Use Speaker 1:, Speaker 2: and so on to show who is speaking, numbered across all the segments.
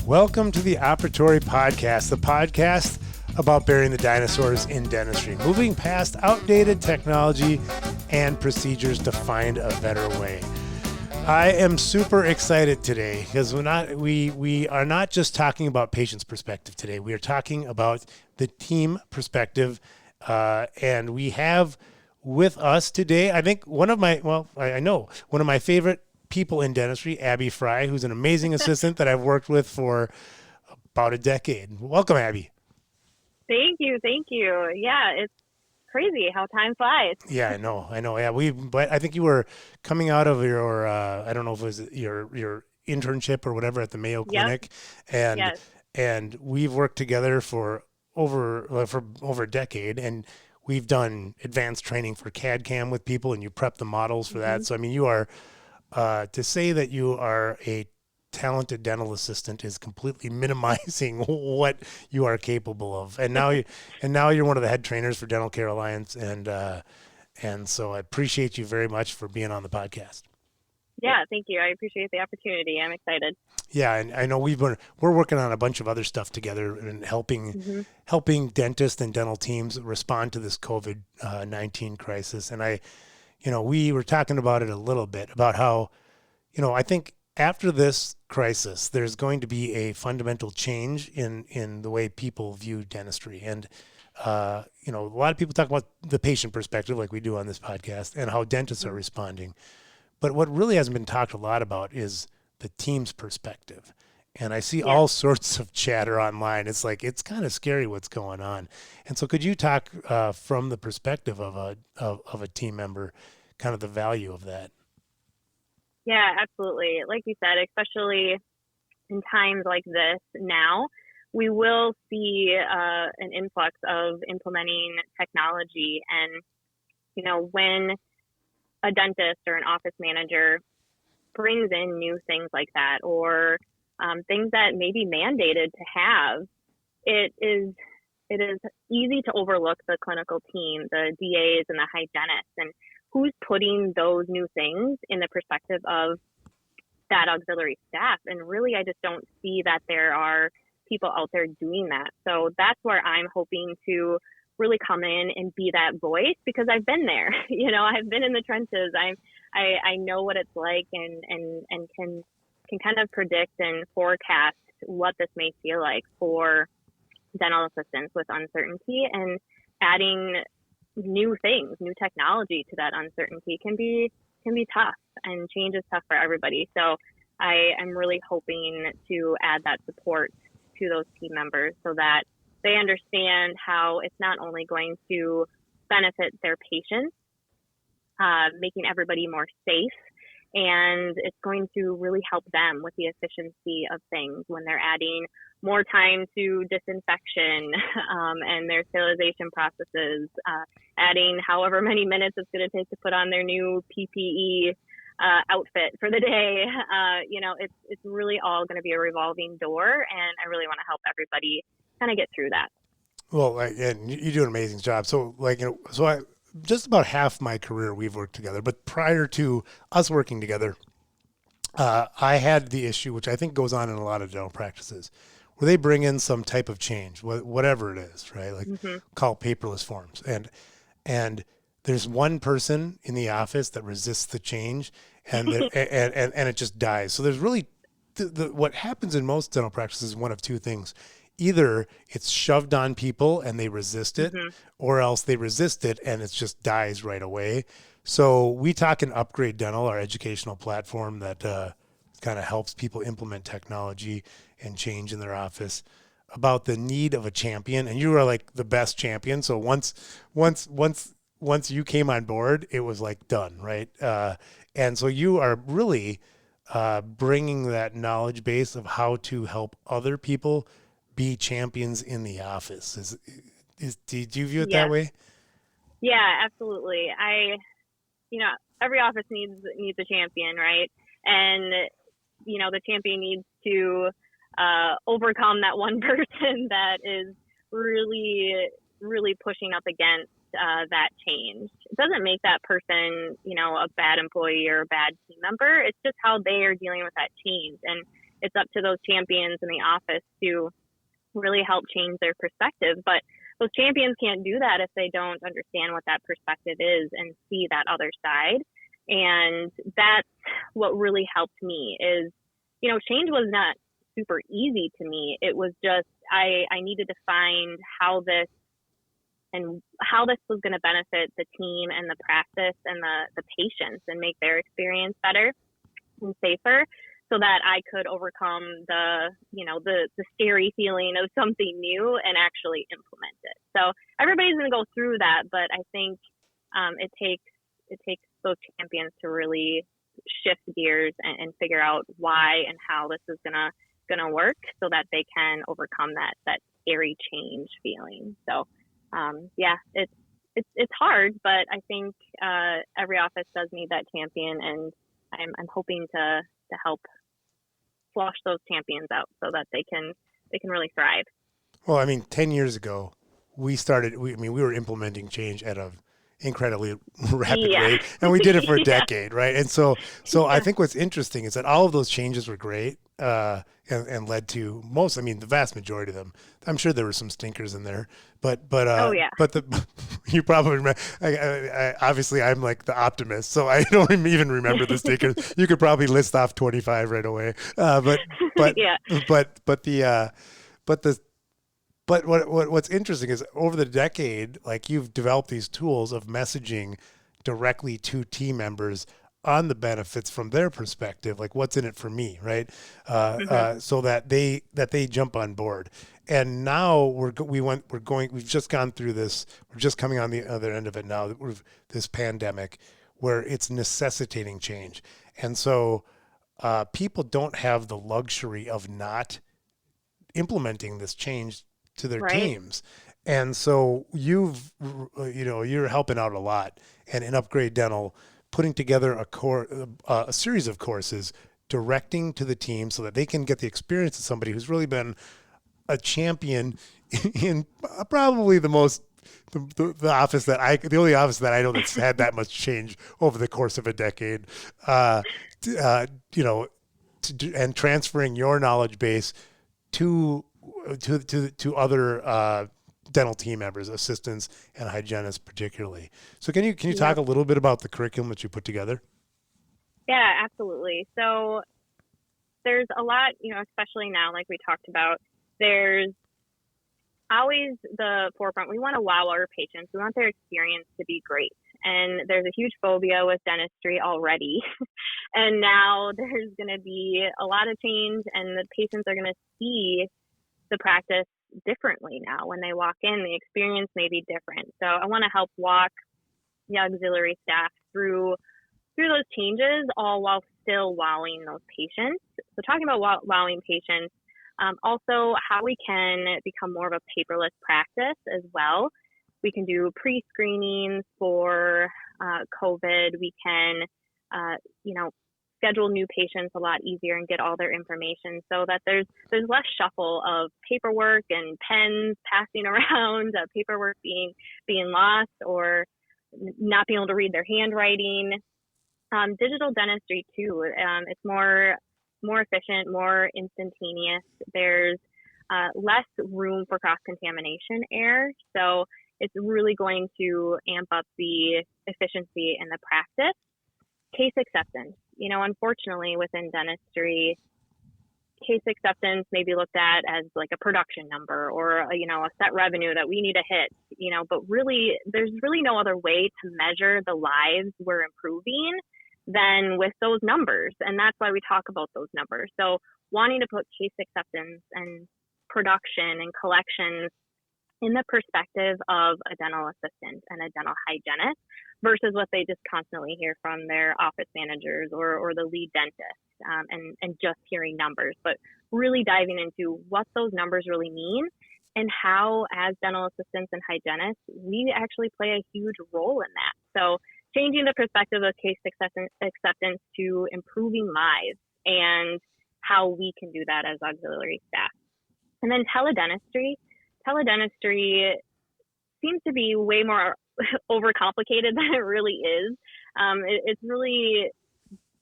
Speaker 1: Welcome to the Operatory podcast, the podcast about burying the dinosaurs in dentistry, moving past outdated technology and procedures to find a better way. I am super excited today because we are not just talking about patient's perspective today. We are talking about the team perspective, and we have with us today, I think I know one of my favorite people in dentistry, Abby Frey, who's an amazing assistant that I've worked with for about a decade. Welcome, Abby.
Speaker 2: Thank you. Yeah, it's crazy how time flies.
Speaker 1: Yeah, I know. Yeah, but I think you were coming out of your, I don't know if it was your internship or whatever at the Mayo Clinic, and we've worked together for over a decade, and we've done advanced training for CAD/CAM with people, and you prep the models for that. So I mean, you are. To say that you are a talented dental assistant is completely minimizing what you are capable of. And now you're one of the head trainers for Dental Care Alliance, and so I appreciate you very much for being on the podcast.
Speaker 2: Yeah, thank you. I appreciate the opportunity. I'm excited.
Speaker 1: Yeah, and I know we're working on a bunch of other stuff together and helping dentists and dental teams respond to this COVID-19 crisis. And we were talking about it a little bit about how, I think after this crisis, there's going to be a fundamental change in the way people view dentistry. And, a lot of people talk about the patient perspective like we do on this podcast and how dentists are responding. But what really hasn't been talked a lot about is the team's perspective. And I see all sorts of chatter online. It's like, it's kind of scary what's going on. And so could you talk from the perspective of a team member, kind of the value of that?
Speaker 2: Yeah, absolutely. Like you said, especially in times like this now, we will see an influx of implementing technology. And, when a dentist or an office manager brings in new things like that, or things that may be mandated to have, it is easy to overlook the clinical team, the DAs and the hygienists, and who's putting those new things in the perspective of that auxiliary staff. And really, I just don't see that there are people out there doing that. So that's where I'm hoping to really come in and be that voice, because I've been there. I've been in the trenches. I know what it's like, and can kind of predict and forecast what this may feel like for dental assistants with uncertainty, and adding new things, new technology to that uncertainty can be tough, and change is tough for everybody. So I am really hoping to add that support to those team members so that they understand how it's not only going to benefit their patients, making everybody more safe, and it's going to really help them with the efficiency of things when they're adding more time to disinfection and their sterilization processes, adding however many minutes it's going to take to put on their new PPE outfit for the day. It's really all going to be a revolving door, and I really want to help everybody kind of get through that.
Speaker 1: Well, and you do an amazing job. So just about half my career we've worked together, but prior to us working together, I had the issue, which I think goes on in a lot of dental practices, where they bring in some type of change, whatever it is, right? Like call paperless forms. And there's one person in the office that resists the change, and and it just dies. So there's really what happens in most dental practices is one of two things. Either it's shoved on people and they resist it, or else they resist it and it just dies right away. So we talk in Upgrade Dental, our educational platform that kind of helps people implement technology and change in their office, about the need of a champion. And you are like the best champion. So once you came on board, it was like done, right? And so you are really bringing that knowledge base of how to help other people be champions in the office. Do you view it that way?
Speaker 2: Yeah, absolutely. Every office needs a champion, right? And the champion needs to overcome that one person that is really, really pushing up against that change. It doesn't make that person, a bad employee or a bad team member. It's just how they are dealing with that change. And it's up to those champions in the office to really help change their perspective. But those champions can't do that if they don't understand what that perspective is and see that other side. And that's what really helped me is, change was not super easy to me. It was just, I needed to find how this was going to benefit the team and the practice and the patients and make their experience better and safer, so that I could overcome the scary feeling of something new and actually implement it. So everybody's going to go through that, but I think it takes those champions to really shift gears and figure out why and how this is gonna work, so that they can overcome that scary change feeling. So it's hard, but I think every office does need that champion, and I'm hoping to help flush those champions out so that they can really thrive.
Speaker 1: Well, I mean, 10 years ago, we were implementing change at a incredibly rapid rate, and we did it for a decade, right? And so I think what's interesting is that all of those changes were great, and led to the vast majority of them. I'm sure there were some stinkers in there, but you probably remember. Obviously, I'm like the optimist, so I don't even remember the stinkers. You could probably list off 25 right away, But what's interesting is over the decade, like, you've developed these tools of messaging directly to team members on the benefits from their perspective, like what's in it for me, right? So that they jump on board. And now we've just gone through this. We're just coming on the other end of it now. This pandemic, where it's necessitating change, and so people don't have the luxury of not implementing this change to their teams. And so you're helping out a lot. And in Upgrade Dental, putting together a series of courses directing to the team so that they can get the experience of somebody who's really been a champion in probably the only office that I know that's had that much change over the course of a decade, and transferring your knowledge base to other dental team members, assistants, and hygienists particularly. So can you talk a little bit about the curriculum that you put together?
Speaker 2: Yeah, absolutely. So there's a lot, especially now, like we talked about, there's always the forefront. We want to wow our patients. We want their experience to be great. And there's a huge phobia with dentistry already. And now there's going to be a lot of change, and the patients are going to see the practice differently now. When they walk in, the experience may be different. So I want to help walk the auxiliary staff through those changes, all while still wowing those patients. So talking about wowing patients, also how we can become more of a paperless practice as well. We can do pre-screenings for COVID. We can, schedule new patients a lot easier and get all their information, so that there's less shuffle of paperwork and pens passing around, paperwork being lost or not being able to read their handwriting. Digital dentistry too. It's more efficient, more instantaneous. There's less room for cross-contamination error. So it's really going to amp up the efficiency in the practice. Case acceptance. Unfortunately, within dentistry, case acceptance may be looked at as like a production number or, a set revenue that we need to hit, but really, there's really no other way to measure the lives we're improving than with those numbers. And that's why we talk about those numbers. So wanting to put case acceptance and production and collections in the perspective of a dental assistant and a dental hygienist versus what they just constantly hear from their office managers or the lead dentist, and just hearing numbers, but really diving into what those numbers really mean and how, as dental assistants and hygienists, we actually play a huge role in that. So changing the perspective of case acceptance to improving lives and how we can do that as auxiliary staff. And then teledentistry seems to be way more overcomplicated than it really is. It's really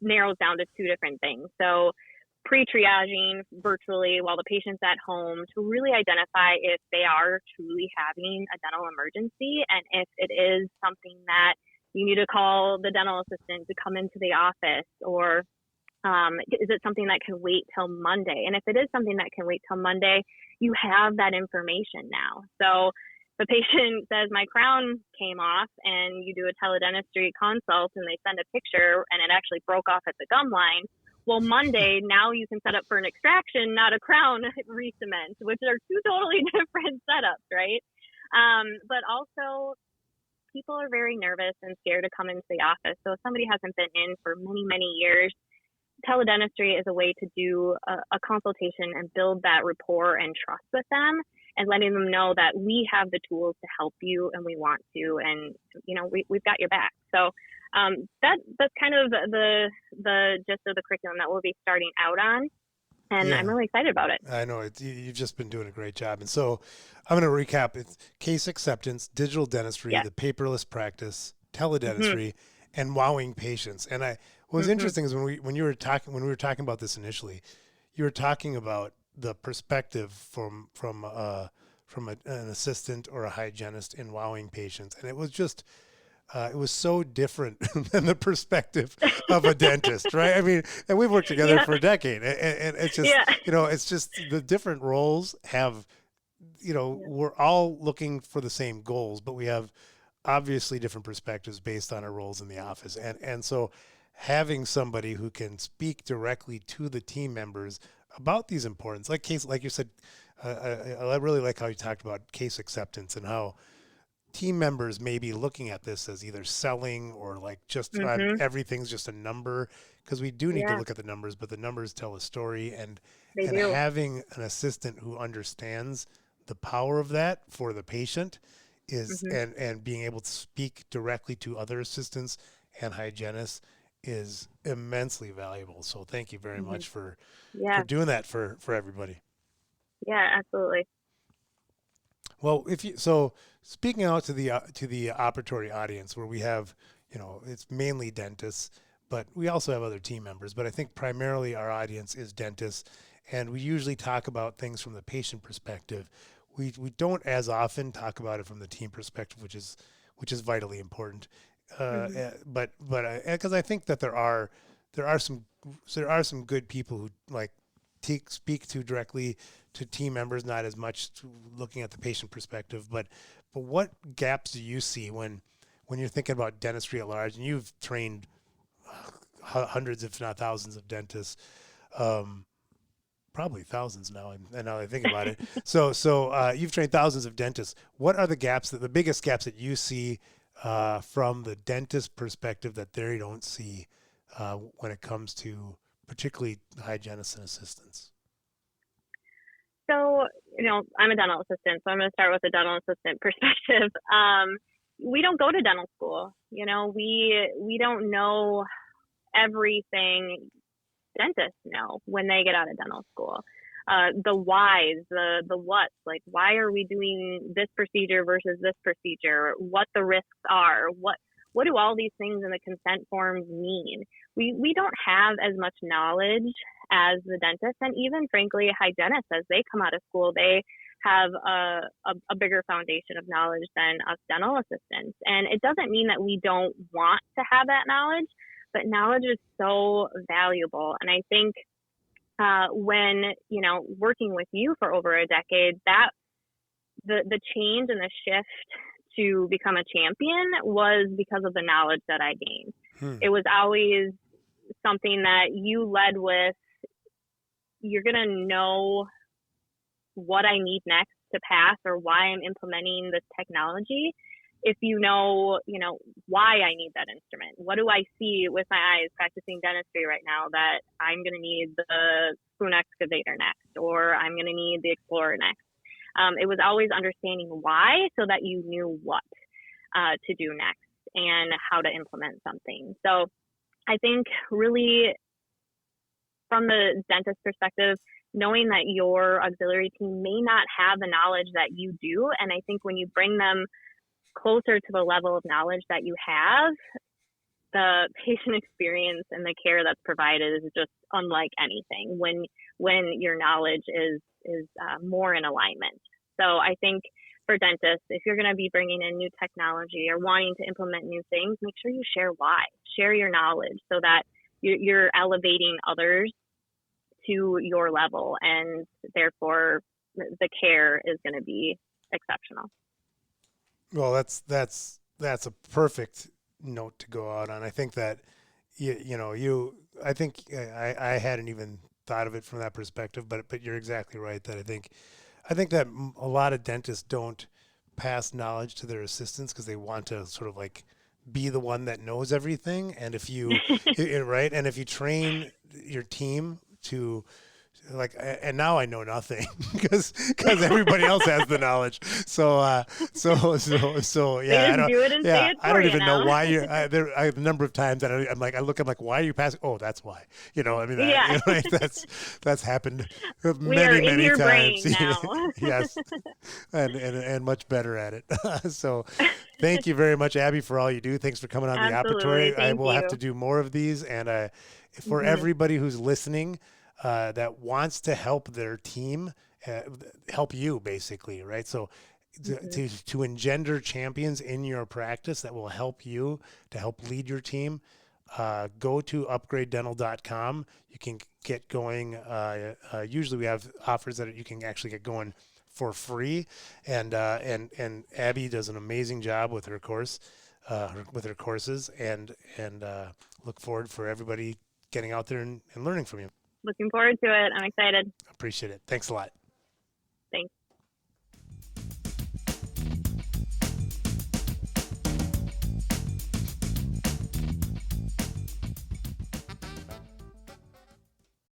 Speaker 2: narrows down to two different things. So pre-triaging virtually while the patient's at home to really identify if they are truly having a dental emergency, and if it is something that you need to call the dental assistant to come into the office, or is it something that can wait till Monday? And if it is something that can wait till Monday, you have that information now. So the patient says, my crown came off, and you do a teledentistry consult and they send a picture and it actually broke off at the gum line. Well, Monday, now you can set up for an extraction, not a crown re-cement, which are two totally different setups, right? But also, people are very nervous and scared to come into the office. So if somebody hasn't been in for many, many years, teledentistry is a way to do a consultation and build that rapport and trust with them, and letting them know that we have the tools to help you and we want to, and we've got your back. So that's kind of the gist of the curriculum that we'll be starting out on, and I'm really excited about it.
Speaker 1: I know you've just been doing a great job. And so I'm going to recap. It's case acceptance, digital dentistry, the paperless practice, teledentistry, and wowing patients. And what was interesting is when we were talking about this initially, you were talking about the perspective from an assistant or a hygienist in wowing patients, and it was just it was so different than the perspective of a dentist, right? I mean, and we've worked together for a decade, and it's just it's just the different roles have, we're all looking for the same goals, but we have obviously different perspectives based on our roles in the office, and so having somebody who can speak directly to the team members about these importance, like you said, I really like how you talked about case acceptance and how team members may be looking at this as either selling or like just everything's just a number, because we do need to look at the numbers, but the numbers tell a story, and having an assistant who understands the power of that for the patient is and being able to speak directly to other assistants and hygienists is immensely valuable. So thank you very much for doing that for everybody.
Speaker 2: Yeah, absolutely.
Speaker 1: Well, speaking out to the operatory audience, where we have, it's mainly dentists, but we also have other team members, but I think primarily our audience is dentists, and we usually talk about things from the patient perspective. We don't as often talk about it from the team perspective, which is vitally important. But because I think that there are some good people who like speak to directly to team members, not as much looking at the patient perspective. But what gaps do you see when you're thinking about dentistry at large? And you've trained hundreds, if not thousands, of dentists, probably thousands now. And now I think about it, so you've trained thousands of dentists. What are the biggest gaps that you see from the dentist perspective that they don't see when it comes to particularly hygienists and assistants?
Speaker 2: So, I'm a dental assistant, so I'm going to start with the dental assistant perspective. We don't go to dental school. We don't know everything dentists know when they get out of dental school. The whys, the whats, like why are we doing this procedure versus this procedure, what the risks are, what do all these things in the consent forms mean? We don't have as much knowledge as the dentist, and even frankly hygienists, as they come out of school, they have a bigger foundation of knowledge than us dental assistants. And it doesn't mean that we don't want to have that knowledge, but knowledge is so valuable. And I think when, working with you for over a decade, that the change and the shift to become a champion was because of the knowledge that I gained. It was always something that you led with. You're going to know what I need next to pass or why I'm implementing this technology. If you know why I need that instrument. What do I see with my eyes practicing dentistry right now that I'm going to need the spoon excavator next, or I'm going to need the Explorer next? It was always understanding why, so that you knew what to do next and how to implement something. So I think really from the dentist perspective, knowing that your auxiliary team may not have the knowledge that you do, and I think when you bring them closer to the level of knowledge that you have, the patient experience and the care that's provided is just unlike anything when your knowledge is more in alignment. So I think for dentists, if you're going to be bringing in new technology or wanting to implement new things, make sure you share why, share your knowledge so that you're elevating others to your level, and therefore the care is going to be exceptional.
Speaker 1: Well, that's a perfect note to go out on. I think that I hadn't even thought of it from that perspective, but you're exactly right that I think that a lot of dentists don't pass knowledge to their assistants because they want to sort of like be the one that knows everything. And if you, right, and if you train your team to like, and now I know nothing because everybody else has the knowledge. So yeah,
Speaker 2: I don't
Speaker 1: even know why you. I have a number of times that I'm like, why are you passing? Oh, that's why. Like that's happened many times. Yes, and much better at it. So, thank you very much, Abby, for all you do. Thanks for coming on the Operatory. I will have to do more of these, and for everybody who's listening. That wants to help their team, help you basically, right? So to engender champions in your practice that will help you to help lead your team, go to upgradedental.com. You can get going. Usually we have offers that you can actually get going for free. And Abby does an amazing job with her course, with her courses, and look forward for everybody getting out there and learning from you.
Speaker 2: Looking forward to it. I'm excited.
Speaker 1: Appreciate it. Thanks a lot.
Speaker 2: Thanks.